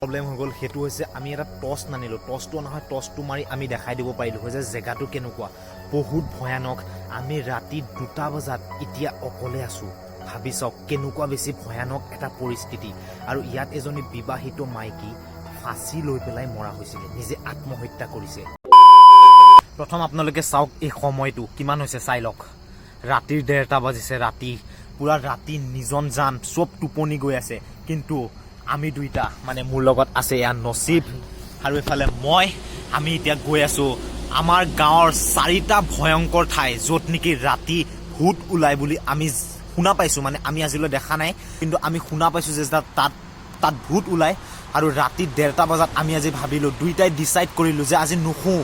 problem हो गल हेतु होइसे आमी एटा टस नानिलो टसটো নহয় टसটো मारि आमी देखाइ দিব পাৰিলো যে জেগাটো কেনেকুৱা বহুত ভয়ানক আমি ৰাতি 2টা বজাত ইতিয়া অকলে আছো ভাবি চাওক কেনেকুৱা বেছি ভয়ানক এটা পৰিস্থিতি আৰু ইয়াত এজনী বিবাহিত মাইকী ফাঁসি লৈ পেলাই মৰা হৈছিল নিজে আত্মহত্যা কৰিছে প্ৰথম আপোনালোকে চাওক এই সময়টো কিমান হৈছে চাই লওক ৰাতিৰ 1:30 বাজিছে ৰাতি পুৰা ৰাতি নিজন জান সব টোপনি গৈ আছে কিন্তু আমি দুইটা মানে মোৰ লগত আছে ইয়া নসিব আৰু এফালে মই আমি এতিয়া গৈ আছো আমাৰ গাঁৱৰ 4টা ভয়ংকৰ ঠাই যত নেকি ৰাতি ভূত উলাই বুলি আমি শুনা পাইছো মানে আমি আজিলৈ দেখা নাই কিন্তু আমি শুনা পাইছো যে তাত ভূত উলাই আৰু ৰাতি 1:30 বজাত আমি আজি ভাবিলো দুইটাই ডিসাইড কৰিলো যে আজি নুখু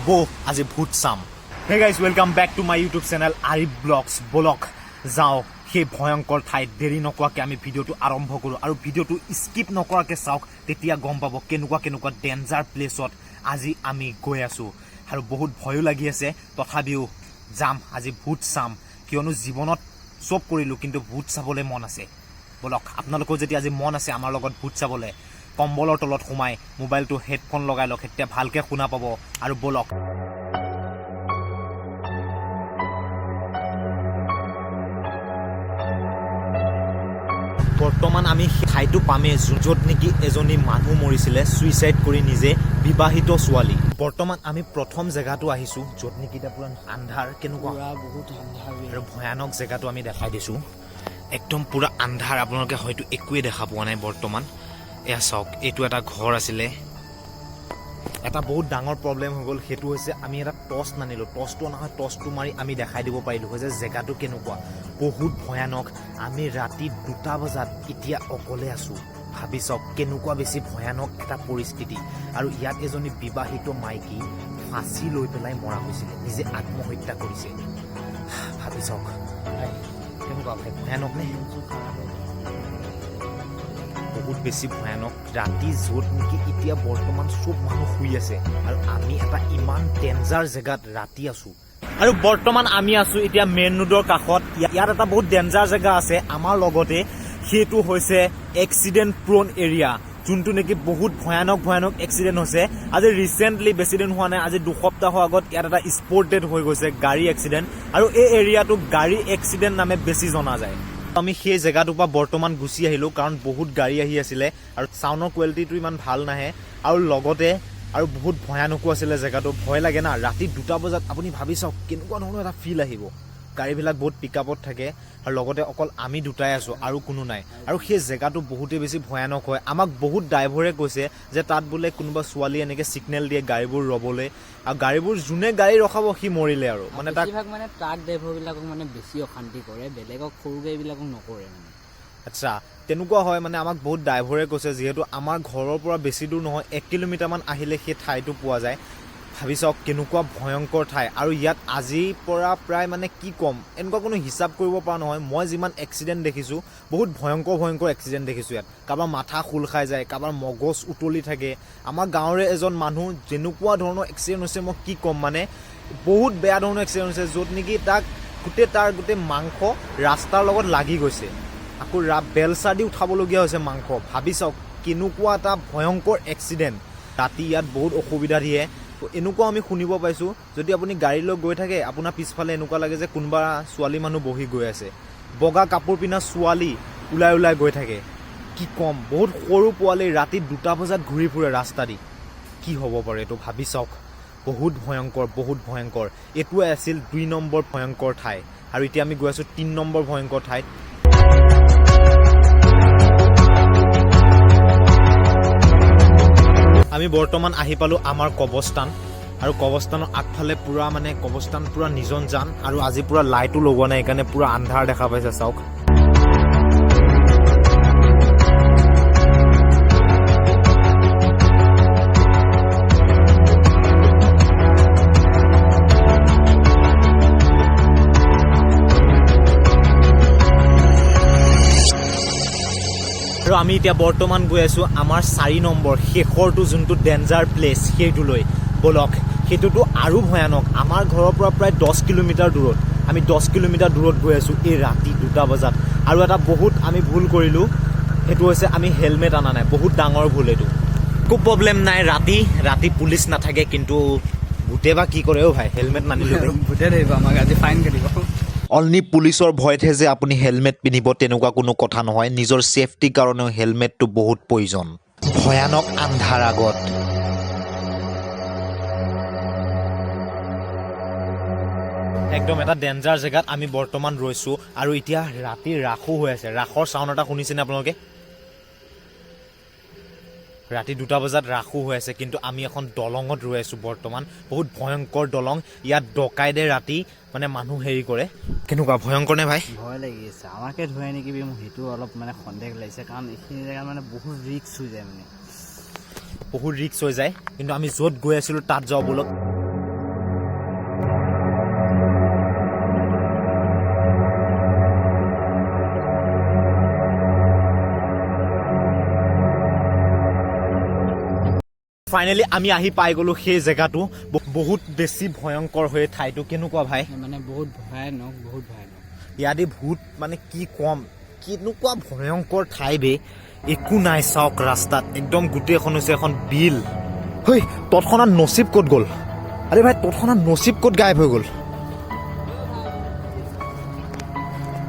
বো আজি ভূত চাম Hey guys, welcome back to my YouTube channel Arif Vlogs Bolok যাও সেই ভয়ংকৰ ঠাইত দেৰি নকৰাকে আমি ভিডিওটো আৰম্ভ কৰো আৰু ভিডিওটো স্কিপ নকৰাকে চাওক তেতিয়া গম পাব কেনেকুৱা ডেঞ্জাৰ প্লেছত আজি আমি গৈ আছো আৰু বহুত ভয়ো লাগি আছে তথাপিও যাম আজি ভূত চাম কিয়নো জীৱনত সব কৰিলো কিন্তু ভূত চাবলৈ মন আছে বলক আপোনালোকৰ যদি আজি মন আছে আমাৰ লগত ভূত চাবলৈ কম্বলৰ তলত সোমাই মোবাইলটো হেডফোন লগাই লওক এতিয়া ভালকে শুনা পাব আৰু বলক বৰ্তমান আমি ঠাইটো পামে য'ত নেকি এজনী মানুহ মৰিছিলে সুইসাইড কৰি নিজে বিবাহিত ছোৱালী বৰ্তমান আমি প্ৰথম জেগাটো আহিছো য'ত নেকি পুৰা আন্ধাৰ কেনেকুৱা বহুত আন্ধাৰ আৰু ভয়ানক জেগাটো আমি দেখাই দিছো একদম পুৰা আন্ধাৰ আপোনালোকে হয়তো একোৱে দেখা পোৱা নাই বৰ্তমান এয়া চাওক এইটো এটা ঘৰ আছিলে এটা বহুত ডাঙৰ প্ৰবলেম হৈ গল হেতু হৈছে আমি এটা টস নানিলো টসটো নহয় টসটো মাৰি আমি দেখাই দিব পাৰিলো যে জেগাটো কেনেকুৱা বহুত ভয়ানক আমি ৰাতি 2টা বজাত ইতিয়া অকলে আছো ভাবি চাওক কেনেকুৱা বেছি ভয়ানক এটা পৰিস্থিতি আৰু ইয়াত এজনী বিবাহিত মাইকী ফাঁসি লৈ পেলাই মৰা হৈছিল নিজে আত্মহত্যা কৰিছে ভাবি চাওক কেনেকুৱা ভয়ানক নে বহুত বেছি ভয়ানক ৰাতি য'ত নেকি এতিয়া বৰ্তমান সব মানুহ শুই আছে আৰু আমি এটা ইমান ডেঞ্জাৰ জেগাত ৰাতি আছো আৰু বৰ্তমান আমি আছো এতিয়া মেইন ৰোডৰ কাষত ইয়াত এটা বহুত ডেঞ্জাৰ জেগা আছে আমাৰ লগতে সেইটো হৈছে এক্সিডেন্ট প্ৰোন এৰিয়া যোনটো নেকি বহুত ভয়ানক এক্সিডেন্ট হৈছে আজি ৰিসেন্টলি বেছি দিন হোৱা নাই আজি 2 সপ্তাহ আগত ইয়াত এটা স্পট ডেথ হৈ গৈছে গাড়ী এক্সিডেন্ট আৰু এই এৰিয়াটো গাড়ী এক্সিডেন্ট নামে বেছি জনা যায় আমি সেই জেগাটোৰ পৰা বৰ্তমান গুচি আহিলো কাৰণ বহুত গাড়ী আহি আছিল আৰু সাউণ্ডৰ কোৱালিটিটো ইমান ভাল নাহে আৰু লগতে আৰু বহুত ভয়ানকো আছিল জেগাটো ভয় লাগে না ৰাতি 2টা বজাত আপুনি ভাবি চাওক কেনেকুৱা ধৰণৰ এটা ফিল আহিব গাড়ীবিলাক বহুত পিকআপত থাকে আৰু লগতে অকল আমি দুটাই আছো আৰু কোনো নাই আৰু সেই জেগাটো বহুতে বেছি ভয়ানক হয় আমাক বহুত ড্ৰাইভাৰে কৈছে যে তাত বোলে কোনোবা ছোৱালী এনেকে সিগনেল দিয়ে গাড়ীবোৰ ৰবলৈ আৰু গাড়ীবোৰ যোনে গাড়ী ৰখাব সি মৰিলে আৰু মানে বেছিভাগ মানে ট্ৰাক ড্ৰাইভাৰবিলাকক মানে বেছি অশান্তি কৰে বেলেগক সৰু গাড়ীবিলাকক নকৰে মানে আচ্ছা তেনেকুৱা হয় মানে আমাক বহুত ড্ৰাইভাৰে কৈছে যেহেতু আমাৰ ঘৰৰ পৰা বেছি দূৰ নহয় 1 কিলোমিটাৰ মান আহিলে সেই ঠাইটো পোৱা যায় ভাবি চাওক কেনেকুৱা ভয়ংকৰ ঠাই আৰু ইয়াত আজিৰ পৰা প্ৰায় মানে কি কম এনেকুৱা কোনো হিচাপ কৰিব পৰা নহয় মই যিমান এক্সিডেন্ট দেখিছো বহুত ভয়ংকৰ এক্সিডেন্ট দেখিছো ইয়াত কাবাৰ মাথা খুল খাই যায় কাবাৰ মগজ উতলি থাকে আমাৰ গাঁৱৰে এজন মানুহ যেনেকুৱা ধৰণৰ এক্সিডেন্ট হৈছে মই কি কম মানে বহুত বেয়া ধৰণৰ এক্সিডেন্ট হৈছে য'ত নেকি তাৰ গোটেই মাংস ৰাস্তাৰ লগত লাগি গৈছে আকৌ বেলচা দি উঠাবলগীয়া হৈছে মাংস ভাবি চাওক কেনেকুৱা এটা ভয়ংকৰ এক্সিডেন্ট ৰাতি ইয়াত বহুত অসুবিধা দিয়ে এনেকুৱা আমি শুনিব পাইছো যদি আপুনি গাড়ী লৈ গৈ থাকে আপোনাৰ পিছফালে এনেকুৱা লাগে যে কোনবা ছোৱালী মানুহ বহি গৈ আছে বগা কাপোৰ পিনা ছোৱালী উলাই গৈ থাকে কি কম বহুত সৰু পোৱালি ৰাতি 2টা বজাত ঘূৰি ফুৰে ৰাস্তা দি কি হ'ব পাৰে এটো ভাবি চাওক বহুত ভয়ংকৰ এটোৱে আছিল 2 নম্বৰ ভয়ংকৰ ঠাই আৰু এতিয়া আমি গৈ আছো 3 নম্বৰ ভয়ংকৰ ঠাইত আমি বৰ্তমান আহি পালো আমাৰ কবস্থান আৰু কবস্থানৰ আগফালে পুৰা মানে কবস্থান পুৰা নিজন জান আৰু আজি পুৰা লাইটো লগোৱা নাই সেইকাৰণে পুৰা আন্ধাৰ দেখা পাইছে চাওক আৰু আমি এতিয়া বৰ্তমান গৈ আছো আমাৰ 4 নম্বৰ শেষৰটো যোনটো ডেঞ্জাৰ প্লেচ সেইটোলৈ বলক সেইটোতো আৰু ভয়ানক আমাৰ ঘৰৰ পৰা প্ৰায় 10 কিলোমিটাৰ দূৰত আমি 10 কিলোমিটাৰ দূৰত গৈ আছো এই ৰাতি 2টা বজাত আৰু এটা বহুত আমি ভুল কৰিলো হেতু হৈছে আমি হেলমেট আনা নাই বহুত ডাঙৰ ভুল এটো একো প্ৰব্লেম নাই ৰাতি পুলিচ নাথাকে কিন্তু ভূতে বা কি কৰে ভাই হেলমেট নানিলো ভূতে ধৰিব আমাক আজি ফাইন কাটিব অনলি পুলিচৰ ভয়তহে যে আপুনি হেলমেট পিন্ধিব তেনেকুৱা কোনো কথা নহয় নিজৰ ছেফটিৰ কাৰণেও হেলমেটটো বহুত প্ৰয়োজন ভয়ানক আন্ধাৰ আগত একদম এটা ডেঞ্জাৰ জেগাত আমি বৰ্তমান ৰৈছো আৰু এতিয়া ৰাতিৰ ৰাসো হৈ আছে ৰাসৰ চাউণ্ড এটা শুনিছেনে আপোনালোকে ৰাতি 2টা বজাত ৰাসো হৈ আছে কিন্তু আমি এখন দলঙত ৰৈ আছো বৰ্তমান বহুত ভয়ংকৰ দলং ইয়াত ডকাইতে ৰাতি মানে মানুহ হেৰি কৰে কেনেকুৱা ভয়ংকৰ নে ভাই ভয় লাগি আছে আমাকে ধৰে নেকি মোক সেইটো অলপ মানে সন্দেহ লাগিছে কাৰণ এইখিনি জেগাত মানে বহুত ৰিক্স হৈ যায় মানে বহুত ৰিক্স হৈ যায় কিন্তু আমি য'ত গৈ আছিলো তাত যাওঁ বলক ফাইনেলি আমি আহি পাই গলো সেই জেগাটো বহুত বেছি ভয়ংকৰ হৈ ঠাইটো কেনেকুৱা ভাই মানে বহুত ভয়ানক ইয়াতে ভূত মানে কি কম কেনেকুৱা ভয়ংকৰ ঠাই বে একো নাই চাওক ৰাস্তাত একদম গোটেইখন হৈছে এখন বিল হৈ তৎক্ষণাত নচিব ক'ত গ'ল আৰে ভাই তৎক্ষণাত নচিব ক'ত গায়ব হৈ গ'ল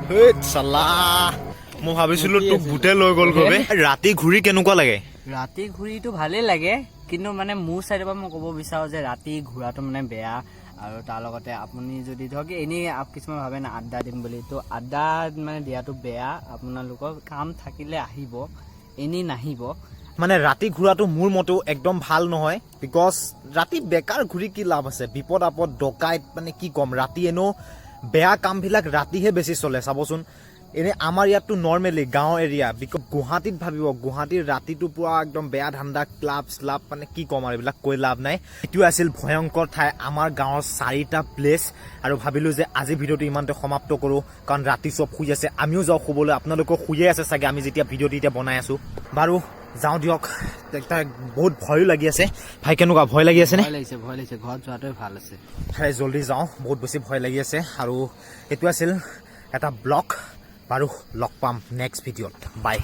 হেই চালা মই ভাবিছিলো তোক ভূতে লৈ গ'ল গবে ৰাতি ঘূৰি কেনেকুৱা লাগে ৰাতি ঘূৰিটো ভালেই লাগে কিন্তু মানে মোৰ চাইডৰ পৰা মই ক'ব বিচাৰোঁ যে ৰাতি ঘূৰাটো মানে বেয়া আৰু তাৰ লগতে আপুনি যদি ধৰক এনেই কিছুমান ভাবে না আড্ডা দিম বুলি তো আড্ডা মানে দিয়াটো বেয়া আপোনালোকৰ কাম থাকিলে আহিব এনেই নাহিব মানে ৰাতি ঘূৰাটো মোৰ মতেও একদম ভাল নহয় বিকজ ৰাতি বেকাৰ ঘূৰি কি লাভ আছে বিপদ আপদ ডকাইত মানে কি ক'ম ৰাতি এনেও বেয়া কামবিলাক ৰাতিহে বেছি চলে চাবচোন এনে আমাৰ ইয়াততো নৰ্মেলি গাঁও এৰিয়া বিকজ গুৱাহাটীত ভাবিব গুৱাহাটীৰ ৰাতিটো পুৰা একদম বেয়া ধান্দা ক্লাব স্লাব মানে কি ক'ম আৰু এইবিলাক কৈ লাভ নাই এইটো আছিল ভয়ংকৰ ঠাই আমাৰ গাঁৱৰ 4টা প্লেচ আৰু ভাবিলো যে আজি ভিডিঅ'টো ইমানতে সমাপ্ত কৰোঁ কাৰণ ৰাতি চব শুই আছে আমিও যাওঁ শুবলৈ আপোনালোকক শুয়ে আছে চাগে আমি যেতিয়া ভিডিঅ'টো এতিয়া বনাই আছো বাৰু যাওঁ দিয়ক বহুত ভয়ো লাগি আছে ভাই কেনেকুৱা ভয় লাগি আছে নে ভয় লাগিছে ঘৰত যোৱাটোৱে ভাল আছে ভাই জল্দি যাওঁ বহুত বেছি ভয় লাগি আছে আৰু এইটো আছিল এটা ব্লগ বাৰু লগ পাম নেক্সট ভিডিঅ'ত বাই